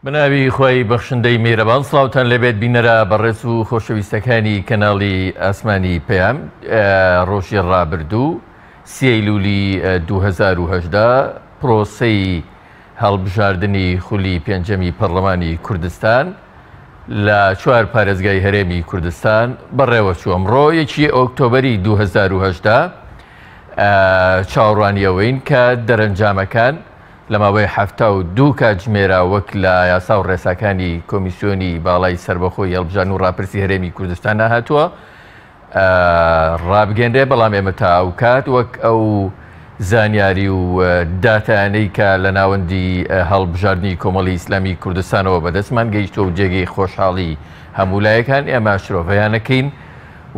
بناوی خۆی بەخشندەی میێرەبان سڵاوتان لەبێت بینەرە بەڕێز و خۆشەویستەکانی کەناڵی ئاسمانی پەیام ڕۆژی ڕابردوو سیەیلولی 2010 پرۆسەی هەڵبژاردننی خولی پێنجەمی پەرلەمانی کوردستان لە 4 پارێزگای هەرێمی کوردستان بەڕێوەچوو. ئەمڕۆ 1 ئۆکتۆبەری 2010 چاوەڕوانیەوەین کە دەرەنجامەکان لە ماوەی 72 کاتژمێرە وەک لە یاسا و ڕێساکانی کۆمیسیۆنی باڵای سربەخۆی هەڵبژاردن و ڕاپرسی هەرێمی کوردستان هاتووە ڕابگەنرێ، بەڵام ئێمە تا ئەو کات وەک ئەو زانیاری و داتانەی کە لە ناوەندی هەڵبژاردننی کۆمەڵی ئیسلامی کوردستانەوە بەدەستمان گەیشتۆ و جێگەی خۆشحاڵی هەمولایەکان ئێمە شرۆڤەیانەکەین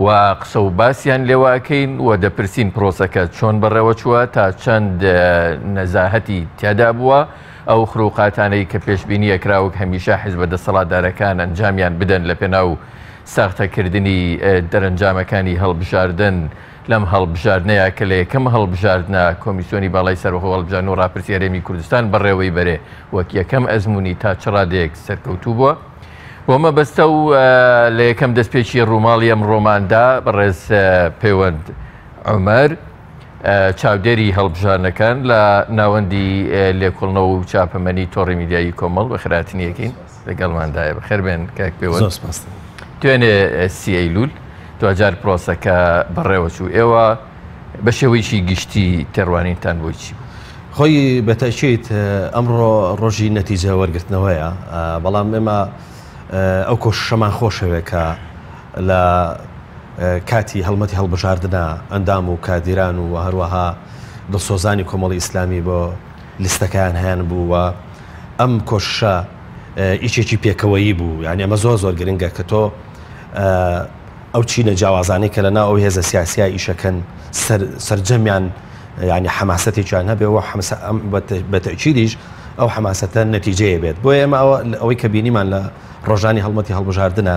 و قسە و باسییان لێواکەین و دەپرسین پرۆسەکە چۆن بەڕێوە چووە تا چەند نەزاهەتی تیادا بووە، ئەو خروقاتانەی کە پێشبینی ئەکراوە هەمیشە حیزب دەسەڵاتدارەکان ئەنجامیان بدەن لە پێناو ساختەکردنی دەرەنجامەکانی هەڵبژاردن لەم هەڵبژاردنەیە کە لە یەکەم هەڵبژاردنە کۆمیسیۆنی باڵای سەربەخۆ هەڵبژاردن و ڕاپرسی هەرێمی کوردستان بەڕێوەی بەرێ وەک یەکەم ئەزمموی تا چ ڕادەیەک سەرکەوتوو بووە. بۆمە بەستە و لە یەکەم دەستپێکی ڕووماڵی ئەم ڕۆماندا بەڕێز پەیوەند عومەر چاودێری هەڵبژاردنەکان لە ناوەندی لێکۆڵنەوە و چاپەمەنی تۆڕی میدیایی کۆمەڵ بە خێراتنیەکەین لەگەڵماندایە. بەخێربێن کاک پەیوەند. توێنێ سیەیلول دوجار پرۆسەکە بەڕێوەچوو، ئێوە بە شێوەیەکی گشتی تێڕوانینتان بۆی چی بوو؟ خۆی بەتەکیت ئەمڕۆ ڕۆژی نەتیجە وەرگرتنەوەیە، بەڵام ئێمە ئەو کۆشەمان خۆشەوێت کە لە کاتی هەڵمەتی هەڵبژاردنە ئەندام و کادیران و هەروەها دڵسۆزانی کۆمەڵی ئیسلامی بۆ لیستەکان هەیان بوو و ئەم کۆشە ئیچێکی پێکەوەیی بوو. یعنی ئەمە زۆر گرنگە کە تۆ ئەو چینە جیاوازانەی کە لەناو ئەو هێزە سیاسیە ئیشەکەن سەرجەمیان ینی حماسەتێکیان هەبێ و بەتەکیدیش ئەو حماسەتە نەتیجەیە بێت. بۆ ئێمە ئەوەی کە بینیمان لە ڕۆژانی هەڵمەتی هەڵبژاردنە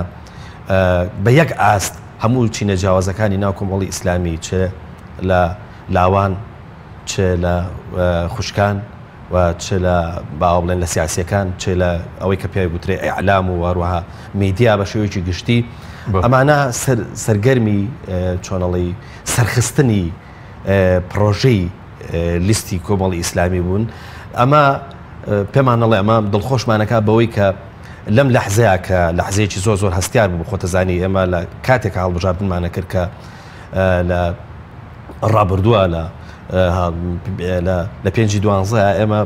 بە یەک ئاست هەموو چینە جیاوازەکانی ناو کۆمەڵی ئیسلامی چ لە لاوان چ لە خوشکان و چ لە باو بڵێن لە سیاسیەکان چ لە ئەوەی کە پێی گوترێ ئیعلام و هەروەها میدیا بە شێوەیەکی گشتی ئەمانە سەرگەرمی چۆنەڵی سەرخستنی پرۆژەی لیستی کۆمەڵی ئیسلامی بوون. ئەمە پێمانەڵێ ئەمە دڵخۆشمانەکە بەوەی کە لەم لەحزەیە کە لەحزەیەکی زۆر هەستیار بوو خۆتەزانی ئێمە لە کاتێک هەڵبژاردنمانە کرد کە لە ڕابردووە لە 5/12 ئێمە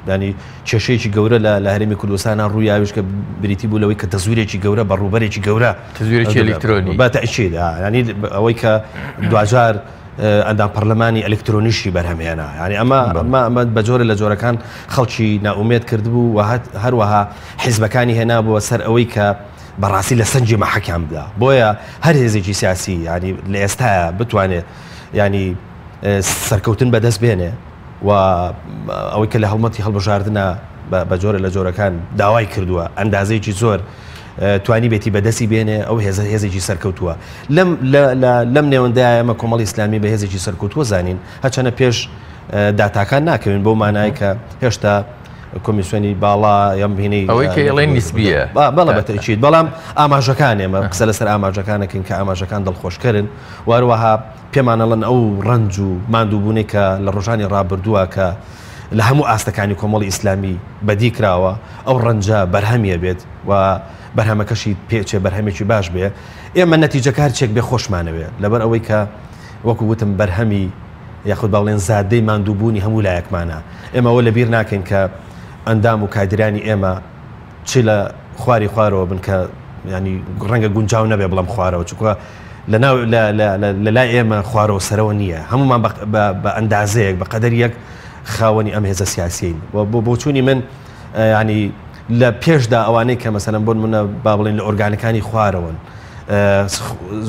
ینی کێشەیەکی گەورە لە هەرێمی کوردستانە ڕووی ئاویش کە بریتی بوو لەوەی کە تەزویرێکی گەورە بەڕووبەرێکی گەورە تەزویرێکی ئەلکترۆنی بەتەئکید ینی ئەوەی کە دوجار ئەندام پەرلەمانی ئەلکترۆنیشی بەرهەمهێنا. ینی ئەمە بە جۆرە لە جۆرەکان خەڵکی ناومێت کردبوو و هەروەها حیزبەکانی هێنا بووە سەر ئەوەی کە بەڕاستی لە سەنجی مەحەکیان بدا. بۆیە هەر هێزێکی سیاسی ینی لە ئێستاە بتوانێت ینی سەرکەوتن بەدەست بێنێ و ئەوەی کە لە هەڵمەتی هەڵبژاردنە بە جۆرە لە جۆرەکان داوای کردووە ئەندازەیەکی زۆر توانی بێتی بەدەستی بێنێ ئەو هێزێکی سەرکەوتووە. لەم نێوەندای ئەمە کۆمەڵی ئیسلامی بە هێزێکی سەرکەوتووە زانین هەچەنە پێش داتاکان ناکەوین بۆ مانای کە هێشتا کۆمیسیۆنی باڵا یان بینی ئەوەی کە ئێڵێن نیسبیە بەڵە بەتەکید، بەڵام ئاماژەکان ئێمە قسە لەسەر ئاماژەکانەکەین کە ئاماژەکان دڵخۆشکردن و هەروەها پێمانەڵەن ئەو ڕەنج و ماندووبوونی کە لە ڕۆژانی ڕابردووە کە لە هەموو ئاستەکانی کۆمەڵی ئیسلامی بەدی کراوە ئەو ڕەنجە بەرهەمیە بێت و بەرهەمەکەشی پێچێ بەرهەمێکی باش بێ. ئێمە نەتیجەکار چێک بێ خۆشمانەوێ لەبەر ئەوەی کە وەکو وتم بەرهەمی یاخود باڵێن زادەی ماندووبوونی هەموو لایەکمانە. ئێمە ئەوە لەبیر ناکەین کە ئەندام و کادرانی ئێمە چ لە خواری خوارەوە بن کە ینی ڕەنگە گونجاو نەبێ بڵام خوارەوە چکوە لە لای ئێمە خوارەوە سەرەوە نییە، هەمومان بە ئەندازەیەک بە قەدەر یەک خاوەنی ئەم هێزە سیاسیین. بۆچوونی من ینی لە پێشدا ئەوانەی کە مەسەلەن بۆن منە با بڵێن لە ئۆرگانەکانی خوارەوەن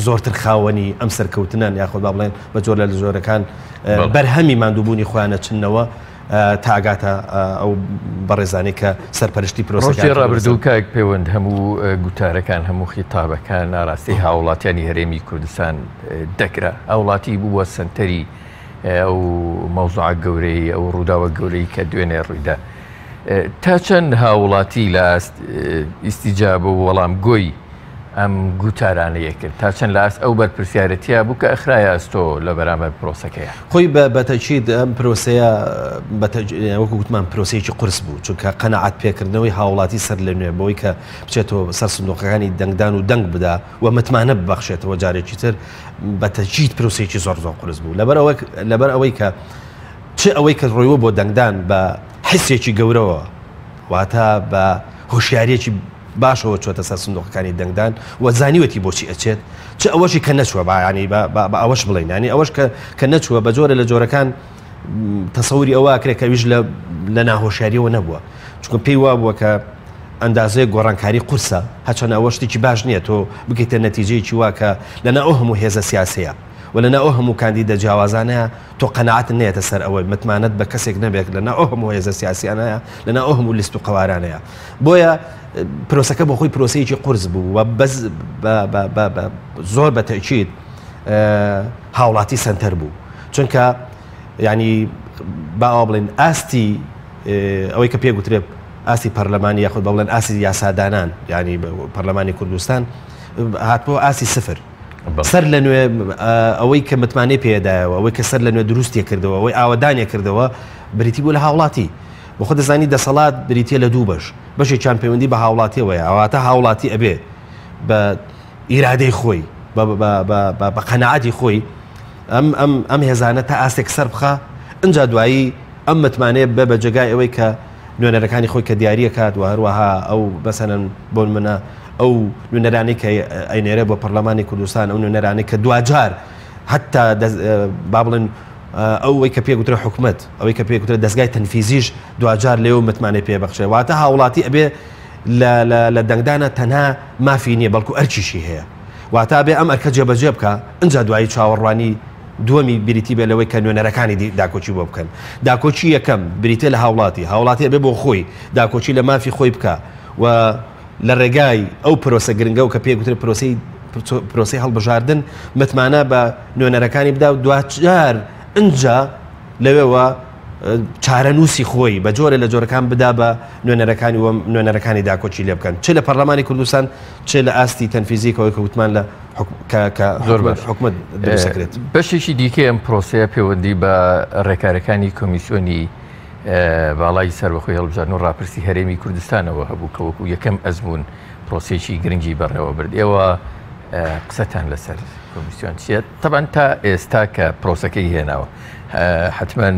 زۆرتر خاوەنی ئەم سەرکەوتنن یاخۆ با بڵێن بە جۆر لە جۆرەکان بەرهەمی ماندووبوونی خۆیانە چنەوە تاگاتە ئەو بەڕێزانەی کە سەرپەرشتی پرۆسەکان ڕابردوو کاک پەیوەند هەموو گوتارەکان هەموو خیتابەکان ناڕاستی هاوڵاتیانی هەرێمی کوردستان دەکرا. هاوڵاتی بووە سنتەری ئەو مەوزوعە گەورەی ئەو ڕووداوە گەورەی کە دوێنێ ڕوویدا. تا چەند هاوڵاتی لە ئیسیجاب و وەڵام گۆی ئەم گوتارانەیە کرد تا چەند لە ئەو بەرپرسیارەتیە بوو کە ئەخرایە ئەستۆ لە بەرامبەر پرۆسەکەیە خۆی بەتەچید ئەم پرۆسەیە وەکو گوتمان پرۆسەیەکی قورس بوو چونکە قەنەعات پێکردنەوەی هاوڵاتی سەر لە نوێ بەوەی کە بچێتەوە سەر سندوقەکانی دەنگدان و دەنگ بدا و متمانە ببەخشێتەوە جارێکی تر بەتەچید پرۆسەیەکی زۆر قورس بوو لەبەر ئەوەی کە چ ئەوەی کە ڕۆیوە بۆ دەنگدان بە حسێکی گەورەوە واتە بە هۆشیارێکی باشەوە چۆتە سەر سندوقەکانی دەنگدان و زانیوەتی بۆچی ئەچێت چ ئەوەشی کە نەچووە بەیانی بە ئەوەش بڵێن ینی ئەوەش کە نەچووە بە جۆرە لە جۆرەکان تەسەوری ئەوە کرێت کە ویش لە ناهۆشیاریەوە نەبووە چونکە پێی وا بووە کە ئەندازەیە گۆڕانکاری قورسە هەچەنە ئەوە شتێکی باش نییە تۆ بگەیتە نەتیجەیەکی وا کە لەنا ئەو هەموو هێزە سیاسەیە و لەنا ئەو هەموو کاندیدە جیاوازانەیە تۆ قەنەعەت نێتە سەر ئەوەی متمانەت بە کەسێک نەبێت لەنا ئەو هەموو هێزە سیاسیانەیە لەنا ئەو هەموو لیست و قەوارانەیە بۆیە پرۆسەکە بۆ خۆی پرۆسەیەکی قورس بوو و بەس زۆر بەتەکید هاوڵاتی سنتەر بوو چونکە ینی با بڵێن ئاستی ئەوەی کە پێگوترێت ئاستی پەرلەمانی یاخود بە بڵێن ئاسی یاسادانان ینی پەرلەمانی کوردستان هاتبوو ئاسی سفر سەر لە نوێ ئەوەی کە متمانەی پێدایەوە ئەوەی کە سەر لە نوێ دروستی کردەوە ئەوەی ئاوەدانێ کردەوە بریتی بوو لە هاوڵاتی بۆ خۆ دەزانی دەسەڵات بریتە لە دوو بەشێکیان پەیوەندی بە هاوڵاتیەوەیە ئەواتە هاوڵاتی ئەبێ بە ئیرادەی خۆی بە قەنەعەتی خۆی ئەم هێزانە تا ئاستێک سەر بخە ئەجا دوایی ئەم متمانەیە بە جێگای ئەوەی کە نوێنەرەکانی خۆی کە دیاریە کات و هەروەها ئەو بەسەنەن بۆ منە ئەو نوێنەرانی کە ئەینێرە بۆ پەرلەمانی کوردستان ئەو نوێنەرانی کە دوجار حتا با بڵێن ئەوەی کە پێگوترە حکومەت ئەوەی کە پێگوترە دەستگای تەنفیزیش دوجار لێو متمانەی پێبەخشێ واتە هاوڵاتی ئەبێ لە دەنگدانە تەنها مافی نییە بەڵکو ئەرچیشی هەیە واتە بێ ئەم ئەرکە جێبەجێ بکە ئەجا دوایی چاوەڕوانی دووەمی بریتی بێ لەوەی کە نوێنەرەکانی داکۆچی بۆ بکەن داکۆچی یەکەم بریتە لە هاوڵاتی بێ بۆ خۆی داکۆچی لە مافی خۆی بکە و لە ڕێگای ئەو پرۆسە گرنگە و کە پێگوترە پرۆسی هەڵبژاردن متمانە بە نوێنەرەکانی بدا و دوجار ئەجا لەوێەوە چارەنووسی خۆی بە جۆرە لە جۆرەکان بدا بە نوێنەرەکانی و نوێنەرەکانی داکۆچی لێ بکەن چ لە پەرلەمانی کوردستان چ لە ئاستی تەنفیزیکەوەی کە وتمان لە حکومەت دروستەکرێت بەشێکی دیکە ئەم پرۆسەیە پەیوەندی بە ڕێکارەکانی کۆمیسیۆنی باڵای سەربەخۆی هەڵبژاردن و ڕاپرسی هەرێمی کوردستانەوە هەبوو کە وەکو یەکەم ئەزمون پرۆسێکی گرنگی بەڕێوە برد ئێوە قسەتان لەسەر کۆمیسیۆن چیە تەبەن تا ئێستا کە پرۆسەکەی هێناوە حتمما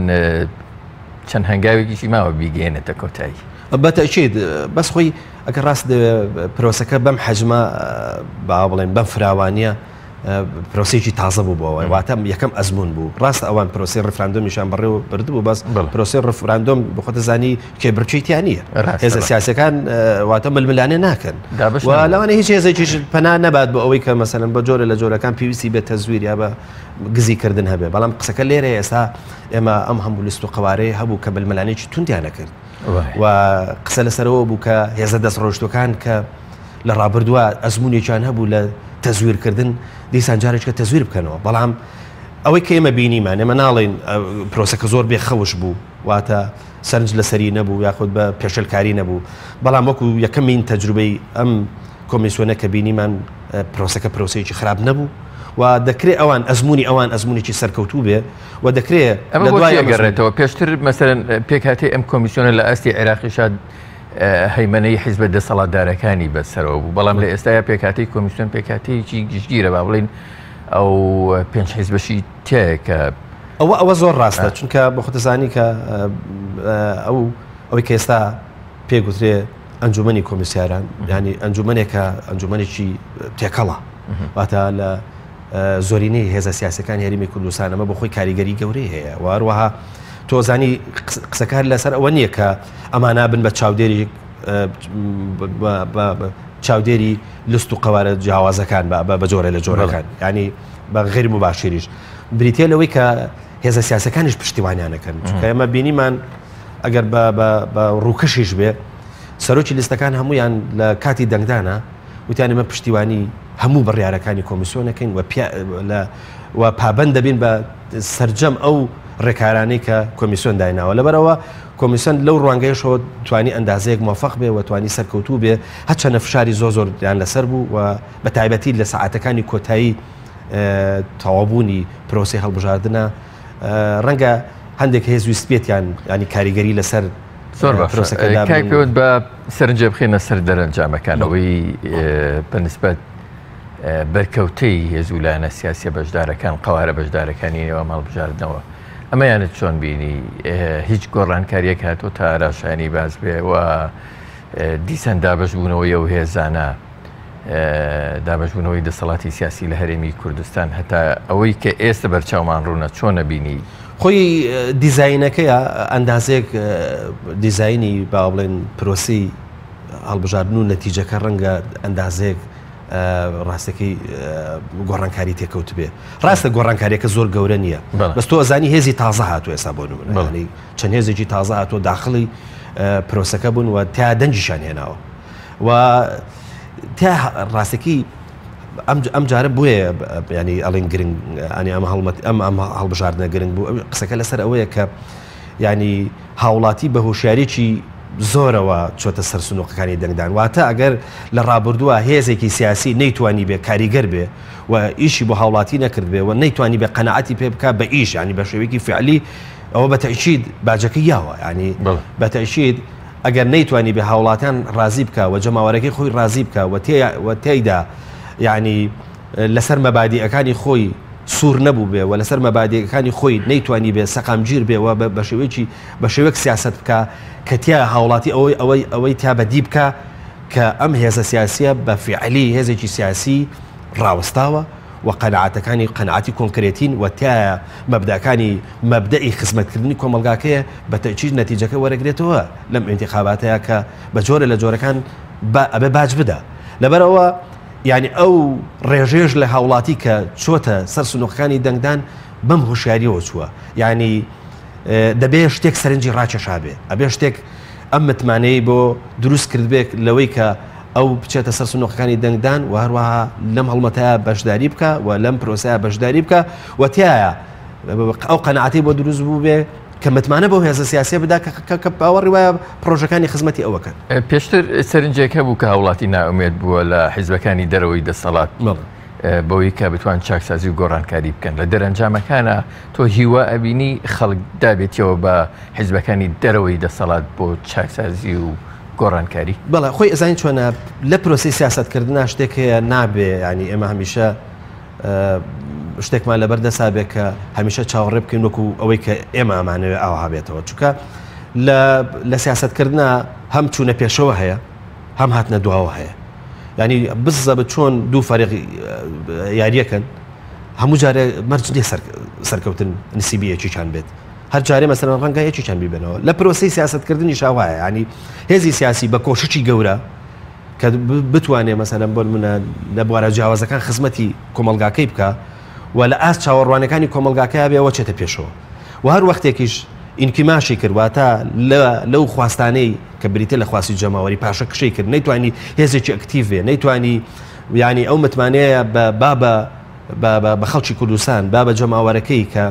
چەند هەنگاوێکیشی ماوە بیگەێنێتە کۆتایی بەتەکید بەس خۆی ئەگەر ڕاست پرۆسەکە بەم حەجمە با بڵێن بەم فراوانیە پرۆسێکی تازە بوو بۆەوە واتە یەکەم ئەزمون بوو ڕاست ئەوان پرۆسی ڕفراندۆمیشان بەڕێوە بردبوو بەس پرۆسی ڕفراندۆم بخۆتە زانی کێبرچیتیان نییە هێزە سیاسەکان واتە ململانێ ناکەن لەوانە هیچ هێزێکیش پەنا نەبات بۆ ئەوەی کە مەسەلەن بە جۆرە لە جۆرەکان پێویستی بێت تەزویر یا بە گزیکردن هەبێ بەڵام قسەکە لێرە ئێستا ئێمە ئەم هەموو لیست و قەوارەیە هەبوو کە ململانێکی توندیانە کرد و قسە لەسەرەوە بوو کە هێزە دەست ڕۆشتەکان کە لە ڕابردووە ئەزمونێکیان هەبوو لە تەزویرکردن دیسان جارێککە تەزویر بکەنەوە بەڵام ئەوەی کە ئێمە بینیمان ئێمە ناڵێن پرۆسەکە زۆر بێخەوش بوو واتە سەرنج لەسەری نەبوو یاخود بە پێشەلکاری نەبوو بەڵام وەکو یەکەمین تەجروبەی ئەم کۆمیسیۆنە کە بینیمان پرۆسەکە پرۆسەیەکی خراپ نەبوو و دەکرێت ئەوان ئەزمونێکی سەرکەوتوو بێ و دەکرێت ئەمەگەڕێتەوە پێشتر مەسەرەن پێکاتی ئەم کۆمیسیۆنە لە ئاستی عێراقیشاد هەیمەنەی حیزبە دەسەڵاتدارەکانی بەسەرەوە بوو بەڵام لە ئێستایا پێکاتی کۆمیسیۆن پێکاتەیەکی گشتگیرە با بڵین ئەو پێنج حیزبەشی تێکە ئەوە زۆر ڕاستە چونکە بە خۆتەزانی کە ئەوەی کە ئێستا پێگوترێ ئەنجومەنی کۆمیسیاران ینی ئەنجومەنێکە ئەنجومەنێکی تێکەڵە واتە لە زۆرینەی هێزە سیاسەکان هەرێمی کوردستان ئەمە بە خۆی کاریگەری گەورەی هەیە و هەروەها تۆزانی قسەکار لەسەر ئەوە نییە کە ئەمانە بن بە چاودێری لست و قەوارە جیاوازەکان بە جۆرە لە جۆرەکان ینی بە غێر مباشریش بریتە لەوەی کە هێزە سیاسەکانیش پشتیوانیانەکەن چونکە ئێمە بینیمان ئەگەر بە ڕووکەشیش بێ سەرۆکی لیستەکان هەمویان لە کاتی دەنگدانە وتیان ئێمە پشتیوانی هەموو بڕیارەکانی کۆمیسیۆنەکەین و پابەند دەبین بە سەرجەم ئەو ڕێکارانەی کە کۆمیسیۆن دایناوە لەبەرەوە کۆمیسیۆن لەو ڕوانگەیشەوە توانی ئەندازەیەک موفق بێ و توانی سەرکەوتوو بێ هەرچەندە فشاری زۆر یان لەسەر بوو و بە تایبەتی لە سەعاتەکانی کۆتایی تەواوبوونی پرۆسی هەڵبژاردنە ڕەنگە هەندێک هێز ویست بێتیان ینی کاریگەری لەسەر زۆر کای پێوت بە سەرنجە بخێنە سەر دەرەنجامەکانەوەی بەنسبەت بەرکەوتەی هێزولانە سیاسیە بەشدارەکان قوارە بەشدارەکانی نێوە هەڵبژاردنەوە ئەمەیانت چۆن بینی هیچ گۆڕانکاریەک هاتۆ تا ئاراشانی باز بێ و دیسان دابەشبوونەوەی ئەو هێزانە دابەشبوونەوەی دەسەڵاتی سیاسی لە هەرێمی کوردستان هەتا ئەوەی کە ئێستا بەرچاومان ڕوونە چۆنە بینی خۆی دیزاینەکەیە ئەندازێک دیزایانی با بڵێن پرۆسی هەڵبژاردن و نەتیجەکە ڕەنگە ئەندازێک ڕاستەکەی گۆڕانکاری تێکەوت بێ ڕاستە گۆڕانکاریەکە زۆر گەورە نییە بەس تۆ ئەزانی هێزی تازە هاتووە ئێستا بۆ نمونە چەند هێزێکی تازە هاتووە داخڵی پرۆسەکە بوون و تا دەنجیشان هێناوە و تا ڕاستەکی ئەم جارە بووە ینی ئەڵین گرنگ ئەنی ئەم هەڵبژاردنە گرنگ بوو قسەکە لەسەر ئەوەیە کە ینی هاوڵاتی بە هۆشیاریی زۆرەوە چۆتە سەر سنووقەکانی دەنگدان واتە ئەگەر لە ڕابردووە هێزێکی سیاسی نەیتوانی بێ کاریگەر بێ و ئیشی بۆ هاوڵاتی نەکرد بێ و نەیتوانی بێ قەنەعەتی پێ بکە بە ئیش ینی بە شێوەیەکی فعلی ئەوە بە تەئکید باجەکە یاوە ینی بە تەئکید ئەگەر نەیتوانی بێ هاوڵاتیان ڕازی بکە و جەماوەرەکەی خۆی ڕازی بکە و تێیدا یعنی لەسەر مەبادیئەکانی خۆی سوور نەبوو بێ و لەسەر مەبادیەکانی خۆی نەیتوانی بێ سەقامگیر بێ و بە شێوەیەک سیاست بکە کە تیا هاوڵاتی ئەوەی تا بەدی بکە کە ئەم هێزە سیاسیە بە فعلی هێزێکی سیاسی ڕاوەستاوە و قەنەعەتی کۆنکرێتین و تایە مەبدەکانی مەبدەئی خزمەتکردنی کۆمەلگاکەیە بە تەئکید نەتیجەکە وەرەگرێتەوە لەم ئینتیخاباتەیە کە بە جۆرە لە جۆرەکان ئەبێ باج بدە لەبەرەوە یعنی ئەو ڕێژێژ لە هاوڵاتی کە چۆتە سەر سنووقەکانی دەنگدان بەم هوشیاریەوە چووە ینی دەبێ شتێک سەرنجی ڕاکێشا بێ ئەبێ شتێک ئەم متمانەی بۆ دروست کرد بێت لەوەی کە ئەو بچێتە سەر سنووقەکانی دەنگدان و هەروەها لەم هەڵمەتەیە بەشداری بکە و لەم پرۆسەیە بەشداری بکە و تایە ئەو قەنەعەتی بۆ دروست بوو بێ کە متمانە بۆ هێزە سیاسیە بدا کە باوەڕی وایە پرۆژەکانی خزمەتی ئەوەکەن پێشتر سەرنجێکە بوو کە هاوڵاتی نائومێت بووە لە حیزبەکانی دەرەوەی دەسەڵات بەوەی کە بتوان چاکسازی و گۆڕانکاری بکەن لە دەرەنجامەکانە تۆ هیوا ئەبینی خەڵک دابێتەوە بە حیزبەکانی دەرەوەی دەسەڵات بۆ چاکسازی و گۆڕانکاری بەڵێ خۆی ئەزانین چۆنە لە پرۆسی سیاستکردنا شتێک هەیە نابێ ینی ئێمە هەمیشە شتێکمان لەبەردەسا بێ کە هەمیشە چاوەڕێ بکەین وەکو ئەوەی کە ئێمە ئەمانەوێ ئاوا بێتەوە چونکە لە سیاستکردنا هەم چوونە پێشەوە هەیە هەم هاتنە دواوە هەیە ینی بزە بە چۆن دوو فەرق یاریەکەن هەموو جارێ مەرج نیە سەرکەوتن نسیبیەکی چند بێت هەر جارێ مەسەلەن ڕەنگە یەکی چند بیبنەوە لە پرۆسی سیاستکردنی شاوایە ینی هێزی سیاسی بە کۆششی گەورە کە بتوانێ مەسەلەن بۆ منە لە بوارە جیاوازەکان خزمەتی کۆمەلگاکەی بکە و لە ئاست چاوەڕوانەکانی کۆمەلگاکەیە بێەوە چێتە پێشەوە و هەر وەختێکیش ئینکیماشی کردواتە لەو خواستانەی کە بریتە لە خواستی جەماوەری پاشە کشەی کرد نەیتوانی هێزێکی ئەکتیڤێ نەیتوانی ینی ئەو متمانەیە بە خەڵکی کوردستان با بە جەماوەرەکەی کە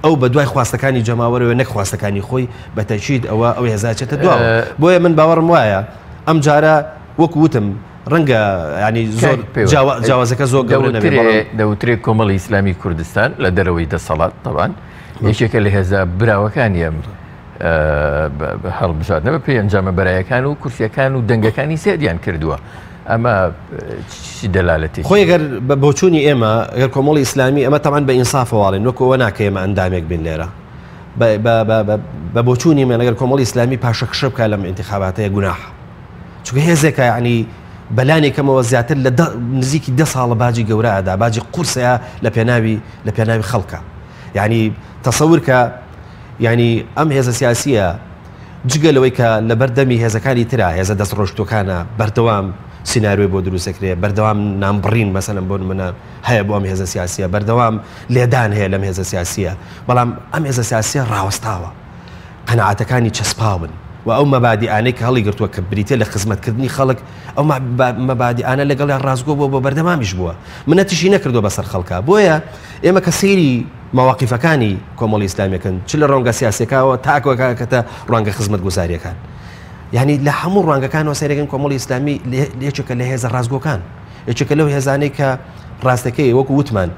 ئەو بە دوای خواستەکانی جەماوەرەوە نەک خواستەکانی خۆی بە تەکید ئەو هێزاچێتە دواوە بۆیە من باوەڕم وایە ئەم جارە وەکو وتم ڕەنگە ینی زۆر جیاوازەکە زۆر گەورە دەوترێت کۆمەڵی ئیسلامی کوردستان لە دەرەوەی دەسەڵات طبعاً یەکێکە لە هێزە براوەکانی ئەم هەڵبژاردنە بە پێی ئەنجامە بەرایەکان و کورسیەکان و دەنگەکانی سێدیان کردووە ئەمە چی دەلالەتی خۆی ئەگەر بە بۆچوونی ئێمە ئەگەر کۆمەڵی ئیسلامی ئەمە تەمان بە ئینسافەواڵێن وەکەوە ناکە ئێمە ئەندامێک بین لێرە بە بۆچوونی من ئەگەر کۆمەڵی ئیسلامی پاشەکشە بکە لەم ئینتیخاباتەیە گوناح چونکە هێزێکە ینی بەلانێکەمەوە زیاتر لە نزیکی 10 ساڵە باجی گەورەدا باجی قورسەیە لە پێناوی خەڵکە یعنی تەسەور کە ینی ئەم هێزە سیاسیە جگەلەوەی کە لە بەردەمی هێزەکانی ترا هێزە دەست ڕۆشتۆکانە بەردەوام سینناروی بۆ دروستەکرێ بەردەوام نامبڕین مەسەلەن بۆ منە هەیە بۆ ئەم هێزە سیاسیە بەردەوام لێدان هەیە لەم هێزە سیاسیە بەڵام ئەم هێزە سیاسیە ڕاوەستاوە قەنەعەتەکانی چەسپاون و ئەو مەبادیئانەی کە هەڵی گرتووە کە بریتە لە خزمەتکردنی خەڵک ئەو مەبادیئانە لەگەڵ ڕازگۆ بۆ بەردەوامیش بووە منەتیشی نەکردو بەسەر خەڵکە بۆیە ئێمە کە سەیری مەواقیفەکانی کۆمەڵی ئیسلامیەکەن چ لە ڕەنگە سیاسەکەەوە تاکۆکەکەتە ڕەنگە خزمەت گوزاریەکان یعنی لە هەموو ڕەنگەکانەوە سەیرەکەن کۆمەڵی ئیسلامی یەکێکە لە هێزە ڕازگۆکان یەکێکە لەو هێزانەی کە ڕاستەکەی وەکو وتمان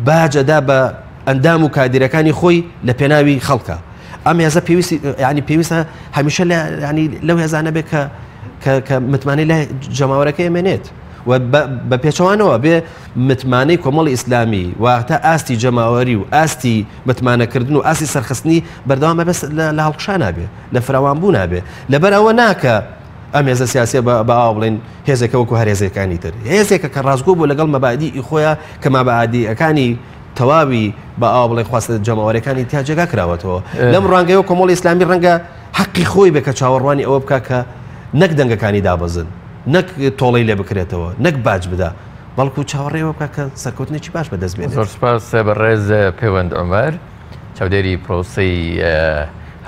باجەدا بە ئەندام و کادیرەکانی خۆی لە پێناوی خەڵکە ئەم هێزە پێویستی ینی پێویستە هەمیشە ینی لەو هێزانە بێت کە متمانەی لە جەماوەرەکەی ئەمێنێت و بە پێچەوانەوە بێ متمانەی کۆمەڵی ئیسلامی واتە ئاستی جەماوەری و ئاستی متمانەکردن و ئاستی سەرخستنی بەردەوامە بەس لە هەڵقشا نابێ لە فراوانبوو نابێ لەبەر ئەوە ناکە ئەم هێزە سیاسیە بە ئاو بڵێن هێزێکە وەکو هەر هێزەکانی تر هێزێکە کە ڕازگۆ بوو لەگەڵ مەبادی خۆیان کە مەبادیەکانی تەواوی بە ئاو بڵێ خواستە جەماوەریەکانی تیا جێگا کراوەتەوە لەم ڕەنگەیەوە کۆمەڵی ئیسلامی ڕەنگە حەقی خۆی بێ کە چاوەڕوانی ئەوە بکە کە نەک دەنگەکانی دابەزن نەک تۆڵەی لێ بکرێتەوە نەک باج بدا بەڵکو چاوەڕێەوە بکە کە سەرکەوتنێکی باش بەدەست بێت زۆر سپاس بەڕێز پەیوەند عومەر چاودێری پرۆسەی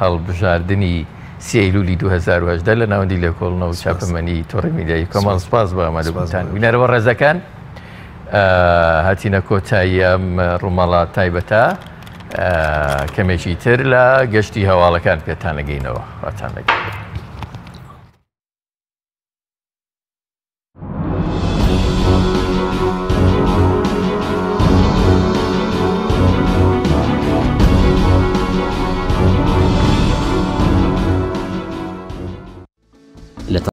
هەڵبژاردننی سیلولی 2010 لە ناوەندی لێکۆڵنەوە و چاپەمەنی تۆڕی میدیایی کۆمەڵ سپاس بە ئامادەبوونتان وینەرەوە ڕێزەکان هاتینە کۆتایی ئەم ڕوومەڵە تایبەتە کەمێکی تر لە گەشتی هەواڵەکان پێتان نەگەینەوە واتان لەگەڵ